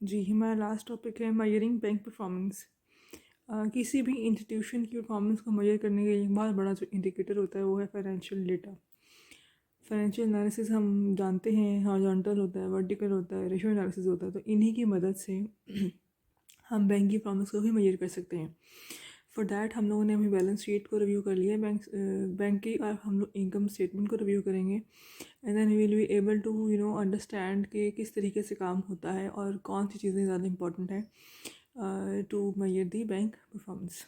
जी, हमारा last topic है measuring bank performance. किसी भी इंस्टीट्यूशन की परफॉर्मेंस को मेजर करने के लिए एक बहुत बड़ा जो इंडिकेटर होता है वो है फाइनेंशियल डेटा। फाइनेंशियल एनालिसिस हम जानते हैं हॉरिजॉन्टल होता है, वर्टिकल होता है, रेशियो एनालिसिस होता है। तो इन्हीं की मदद से हम बैंक की परफॉर्मेंस को भी मेजर कर सकते हैं। फॉर दैट हम लोगों ने अभी बैलेंस शीट को रिव्यू कर लिया है बैंक की, और हम लोग इनकम स्टेटमेंट को रिव्यू करेंगे। And then we will be able to understand कि किस तरीके से काम होता है और कौन सी चीज़ें ज़्यादा इंपॉर्टेंट है to measure the bank performance.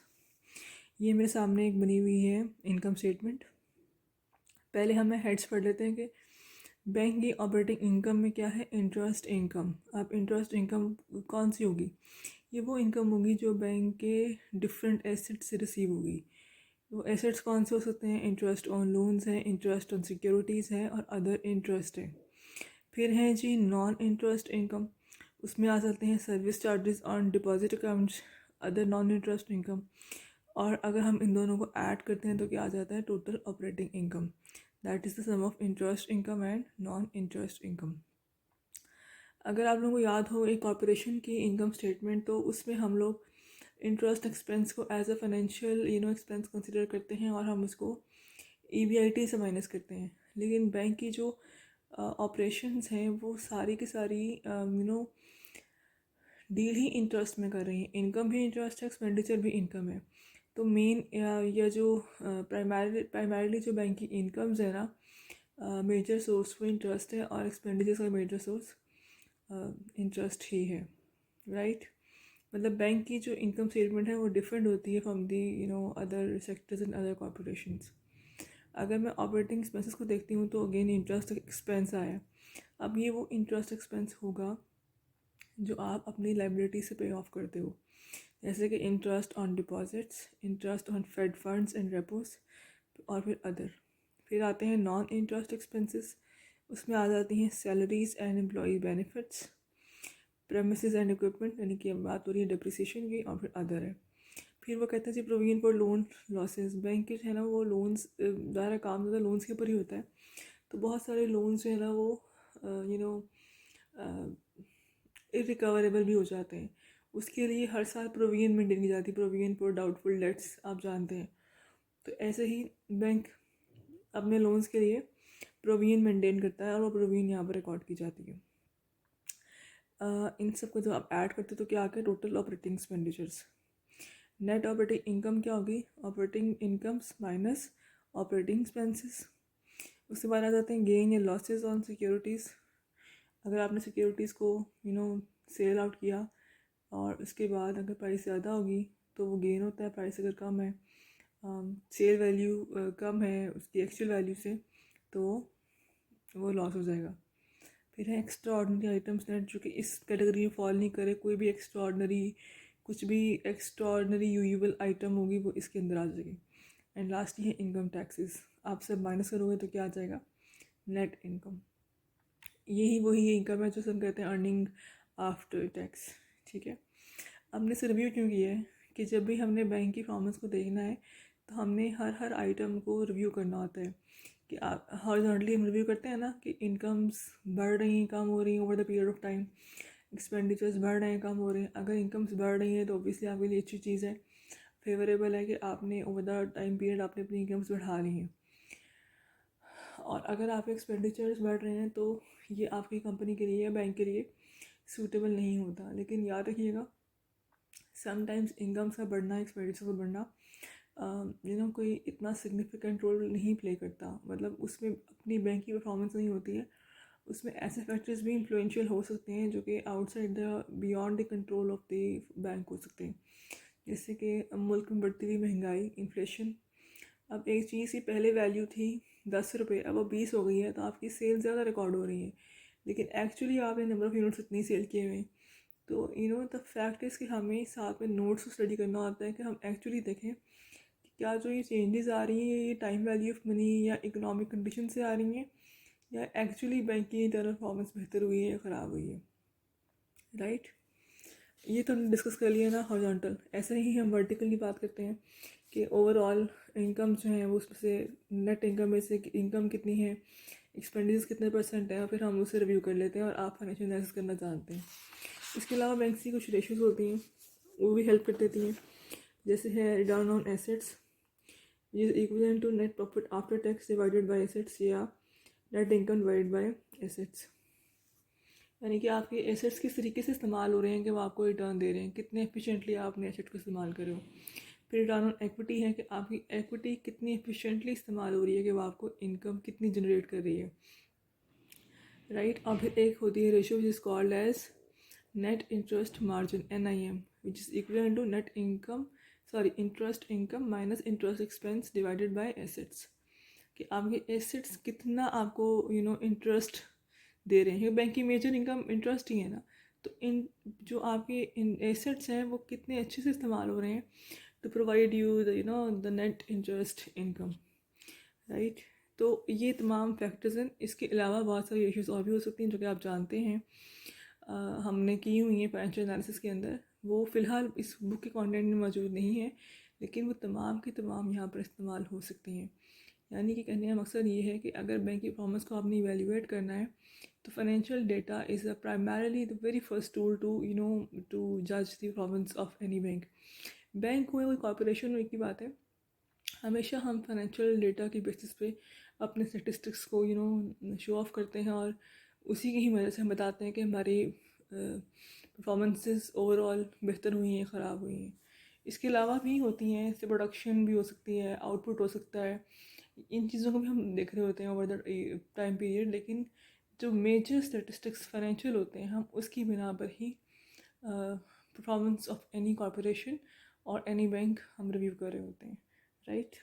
ये मेरे सामने एक बनी हुई है इनकम स्टेटमेंट। पहले हमें हेड्स पढ़ लेते हैं कि बैंक की ऑपरेटिंग इनकम में क्या है। Interest income. अब इंटरेस्ट इनकम कौन सी होगी? ये वो इनकम होगी जो बैंक के डिफरेंट एसेट से रिसीव होगी। वो एसेट्स कौन से हो सकते हैं? इंटरेस्ट ऑन लोन्स हैं, इंटरेस्ट ऑन सिक्योरिटीज़ हैं, और अदर इंटरेस्ट है। फिर है जी नॉन इंटरेस्ट इनकम। उसमें आ सकते हैं service charges on deposit accounts, other non interest income. और अगर हम इन दोनों को ऐड करते हैं तो क्या आ जाता है? Total operating income. That is the sum of interest income and non interest income. अगर आप लोगों को याद हो एक कॉर्पोरेशन की इनकम स्टेटमेंट, तो उसमें हम लोग इंटरेस्ट एक्सपेंस को as a financial expense consider करते हैं और हम उसको EBIT से माइनस करते हैं। लेकिन बैंक की जो ऑपरेशंस हैं वो सारी की सारी डील ही इंटरेस्ट में कर रही हैं। इनकम भी इंटरेस्ट है, एक्सपेंडिचर भी इनकम है। तो मेन या जो प्राइमरीली जो बैंक की इनकम्स है ना, मेजर सोर्स वो इंटरेस्ट है, और एक्सपेंडिचर का मेजर सोर्स इंटरेस्ट ही है, राइट। मतलब बैंक की जो इनकम स्टेटमेंट है वो डिफरेंट होती है from the other sectors and other corporations. अगर मैं ऑपरेटिंग एक्सपेंसेस को देखती हूँ तो अगेन इंटरेस्ट एक्सपेंस आया। अब ये वो इंटरेस्ट एक्सपेंस होगा जो आप अपनी लाइबिलिटी से पे ऑफ करते हो, जैसे कि interest on deposits, interest on fed funds and repos, और फिर अदर। फिर आते हैं नॉन इंटरेस्ट एक्सपेंसेस। उसमें आ जाती हैं salaries and employ benefits, premises and equipment, यानी कि अब बात हो रही है डिप्रिसिएशन की, और फिर अदर है। फिर वो कहते हैं जी provision for loan losses. Bank के है ना वो लोन्स, ज़्यादा काम ज़्यादा लोन्स के ऊपर ही होता है। तो बहुत सारे लोन्स जो है ना वो इरिकवरेबल भी हो जाते हैं। उसके लिए हर साल प्रोविजन मेंटेन की जाती है, प्रोविजन फॉर डाउटफुल डेट्स, आप जानते हैं। तो ऐसे ही बैंक अपने लोन्स के लिए प्रोविजन मेंटेन करता है और वो प्रोविजन यहाँ पर रिकॉर्ड की जाती है। इन सब को जब आप ऐड करते हो तो क्या आ गया? Total operating expenditures. Net operating income क्या होगी? Operating incomes minus operating expenses. उसके बाद आ जाते हैं गेन या लॉसेस ऑन सिक्योरिटीज़। अगर आपने सिक्योरिटीज़ को सेल आउट किया और उसके बाद अगर प्राइस ज़्यादा होगी तो वो गेन होता है, प्राइस अगर कम है, सेल वैल्यू कम है उसकी एक्चुअल वैल्यू से, तो वो लॉस हो जाएगा। फिर है एक्स्ट्रा ऑर्डनरी आइटम्स नेट, जो कि इस कैटेगरी में फॉल नहीं करे। कोई भी एक्स्ट्रा ऑर्डनरी, कुछ भी एक्स्ट्रा ऑर्डनरी यूजुअल आइटम होगी वो इसके अंदर आ जाएगी। एंड लास्टली है इनकम टैक्सेस। आप सब माइनस करोगे तो क्या आ जाएगा? Net income. यही वही इनकम है जो सब कहते हैं अर्निंग आफ्टर टैक्स, ठीक है। हमने से रिव्यू क्यों किया है कि जब भी हमने बैंक की परफॉर्मेंस को देखना है तो हमने हर आइटम को रिव्यू करना होता है। कि आप हॉरिजॉन्टली हम रिव्यू करते हैं ना कि इनकम्स बढ़ रही हैं, कम हो रही हैं over the period of time, expenditures बढ़ रहे हैं, कम हो रहे हैं। अगर इनकम्स बढ़ रही हैं तो ऑब्वियसली आपके लिए अच्छी चीज़ है, फेवरेबल है कि आपने ओवर द टाइम पीरियड आपने अपनी इनकम्स बढ़ा ली हैं। और अगर आपके एक्सपेंडिचर्स बढ़ रहे हैं तो ये आपकी कंपनी के लिए या बैंक के लिए सूटेबल नहीं होता। लेकिन याद रखिएगा, समटाइम्स इनकम्स का बढ़ना, एक्सपेंडिचर का बढ़ना कोई इतना सिग्निफिकेंट रोल नहीं प्ले करता। मतलब उसमें अपनी बैंक की परफॉर्मेंस नहीं होती है, उसमें ऐसे फैक्टर्स भी इन्फ्लुएंशियल हो सकते हैं जो कि outside the beyond the control of the bank हो सकते हैं। जैसे कि मुल्क में बढ़ती हुई महंगाई, इन्फ्लेशन। अब एक चीज़ की पहले वैल्यू थी 10 रुपये, अब वो 20 हो गई है, तो आपकी सेल ज़्यादा रिकॉर्ड हो रही है, लेकिन एक्चुअली आपने नंबर ऑफ़ यूनिट्स इतनी सेल किए हुए हैं। तो द फैक्ट इज़ कि हमें साथ में नोट्स को स्टडी करना होता है कि हम एक्चुअली देखें कि क्या जो ये चेंजेस आ रही हैं ये टाइम वैल्यू ऑफ मनी या इकोनॉमिक कंडीशन से आ रही हैं, या एक्चुअली बैंक की इंटरनल परफॉर्मेंस बेहतर हुई है या ख़राब हुई है, राइट। ये तो हमने डिस्कस कर लिया ना हॉरिजॉन्टल। ऐसे ही हम वर्टिकल की बात करते हैं कि ओवरऑल इनकम जो है वो उसमें से नेट इनकम में से इनकम कितनी है, एक्सपेंडिचर्स कितने % है, और फिर हम उसे रिव्यू कर लेते हैं और आप फाइनेंशियल एनालिसिस करना जानते हैं। इसके अलावा बैंक की कुछ रेशियोज होती हैं, वो भी हेल्प कर देती हैं। जैसे है रिटर्न ऑन एसेट्स, ये equivalent to net profit after tax divided by assets, या net income divided by assets. यानी कि आपके एसेट्स किस तरीके से इस्तेमाल हो रहे हैं कि वो आपको रिटर्न दे रहे हैं, कितने एफिशिएंटली आप अपने एसेट को इस्तेमाल कर रहे हो। फिर रिटर्न ऑन एक्विटी है कि आपकी एक्विटी कितनी एफिशिएंटली इस्तेमाल हो रही है, कि वो आपको इनकम कितनी जनरेट कर रही है, राइट। और फिर एक होती है ratio which is called as net interest margin, NIM, which is equal to net income interest income minus interest expense divided by assets. कि आपके एसेट्स कितना आपको इंटरेस्ट दे रहे हैं। बैंक की मेजर इनकम इंटरेस्ट ही है ना, तो इन जो आपके इन एसेट्स हैं वो कितने अच्छे से इस्तेमाल हो रहे हैं to provide you the net interest income, right. तो ये तमाम फैक्टर्स हैं। इसके अलावा बहुत सारी इश्यूज और भी हो सकती हैं जो कि आप जानते हैं, हमने की हुई हैं फाइनेंशियल एनालिसिस के अंदर। वो फ़िलहाल इस बुक के कंटेंट में मौजूद नहीं है, लेकिन वो तमाम की तमाम यहाँ पर इस्तेमाल हो सकती हैं। यानी कि कहने का मकसद ये है कि अगर बैंक की परफॉर्मेंस को आपने इवेल्युएट करना है, तो financial data is primarily the very first tool to जज the performance of any bank. Bank हो या कोई कॉरपोरेशन हो, एक ही बात है, हमेशा हम फाइनेंशियल डेटा की बेसिस पे अपने स्टेटिस्टिक्स को शो ऑफ करते हैं, और उसी की ही वजह से हम बताते हैं कि हमारी परफॉर्मेंसेस ओवरऑल बेहतर हुई हैं, ख़राब हुई हैं। इसके अलावा भी होती हैं, इससे प्रोडक्शन भी हो सकती है, आउटपुट हो सकता है, इन चीज़ों को भी हम देख रहे होते हैं ओवर द टाइम पीरियड। लेकिन जो मेजर स्टेटिस्टिक्स फाइनेंशियल होते हैं, हम उसकी बिना पर ही परफॉर्मेंस ऑफ एनी कॉरपोरेशन और एनी बैंक हम रिव्यू कर रहे होते हैं, राइट।